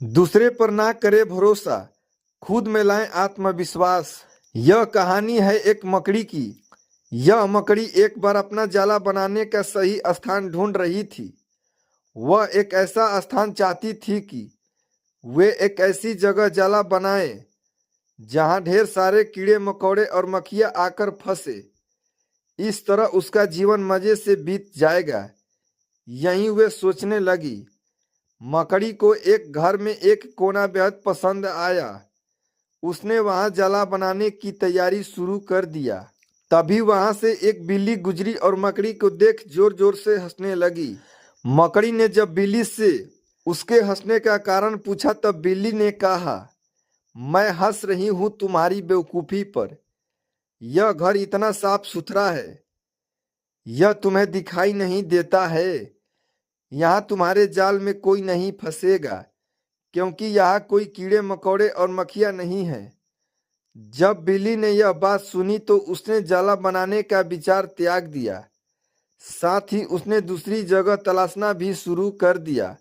दूसरे पर ना करे भरोसा, खुद में लाएं आत्मविश्वास। यह कहानी है एक मकड़ी की। यह मकड़ी एक बार अपना जाला बनाने का सही स्थान ढूंढ रही थी। वह एक ऐसा स्थान चाहती थी कि वे एक ऐसी जगह जाला बनाए जहां ढेर सारे कीड़े मकोड़े और मक्खियां आकर फंसे। इस तरह उसका जीवन मजे से बीत जाएगा। यहीं वे सोचने लगी। मकड़ी को एक घर में एक कोना बेहद पसंद आया। उसने वहां जाला बनाने की तैयारी शुरू कर दिया। तभी वहां से एक बिल्ली गुजरी और मकड़ी को देख जोर जोर से हंसने लगी। मकड़ी ने जब बिल्ली से उसके हंसने का कारण पूछा तब बिल्ली ने कहा, मैं हंस रही हूं तुम्हारी बेवकूफी पर। यह घर इतना साफ सुथरा है, यह तुम्हें दिखाई नहीं देता है। यहाँ तुम्हारे जाल में कोई नहीं फंसेगा, क्योंकि यहाँ कोई कीड़े मकोड़े और मक्खियाँ नहीं हैं। जब बिल्ली ने यह बात सुनी तो उसने जाला बनाने का विचार त्याग दिया। साथ ही उसने दूसरी जगह तलाशना भी शुरू कर दिया।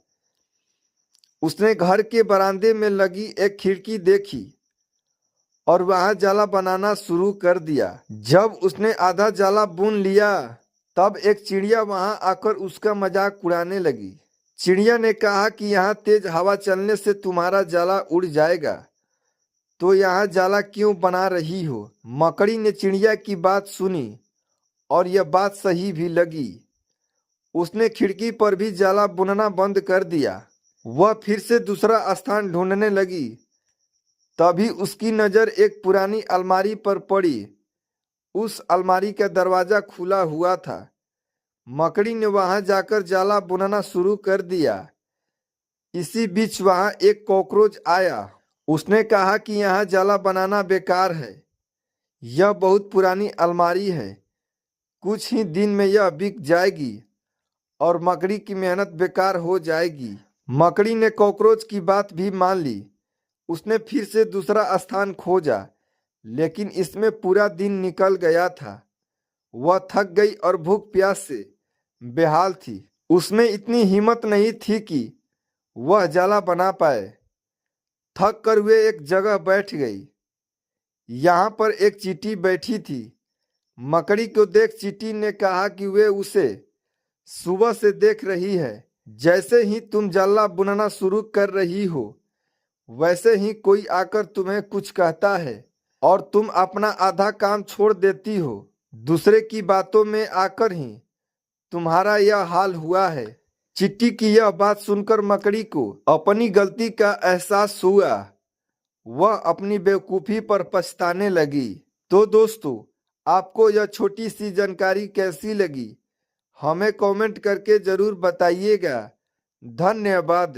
उसने घर के बरामदे में लगी एक खिड़की देखी और वहां जाला बनाना शुरू कर दिया। जब उसने आधा जाला बुन लिया तब एक चिड़िया वहां आकर उसका मजाक उड़ाने लगी। चिड़िया ने कहा कि यहाँ तेज हवा चलने से तुम्हारा जाला उड़ जाएगा, तो यहाँ जाला क्यों बना रही हो। मकड़ी ने चिड़िया की बात सुनी और यह बात सही भी लगी। उसने खिड़की पर भी जाला बुनना बंद कर दिया। वह फिर से दूसरा स्थान ढूंढने लगी। तभी उसकी नजर एक पुरानी अलमारी पर पड़ी। उस अलमारी का दरवाजा खुला हुआ था। मकड़ी ने वहां जाकर जाला बुनना शुरू कर दिया। इसी बीच वहां एक कॉकरोच आया। उसने कहा कि यहाँ जाला बनाना बेकार है, यह बहुत पुरानी अलमारी है, कुछ ही दिन में यह बिक जाएगी और मकड़ी की मेहनत बेकार हो जाएगी। मकड़ी ने कॉकरोच की बात भी मान ली। उसने फिर से दूसरा स्थान खोजा, लेकिन इसमें पूरा दिन निकल गया था। वह थक गई और भूख प्यास से बेहाल थी। उसमें इतनी हिम्मत नहीं थी कि वह जाला बना पाए। थक कर वे एक जगह बैठ गई। यहाँ पर एक चींटी बैठी थी। मकड़ी को देख चींटी ने कहा कि वे उसे सुबह से देख रही है। जैसे ही तुम जाला बुनना शुरू कर रही हो, वैसे ही कोई आकर तुम्हें कुछ कहता है और तुम अपना आधा काम छोड़ देती हो। दूसरे की बातों में आकर ही तुम्हारा यह हाल हुआ है। चिट्टी की यह बात सुनकर मकड़ी को अपनी गलती का एहसास हुआ। वह अपनी बेवकूफी पर पछताने लगी। तो दोस्तों, आपको यह छोटी सी जानकारी कैसी लगी, हमें कमेंट करके जरूर बताइएगा। धन्यवाद।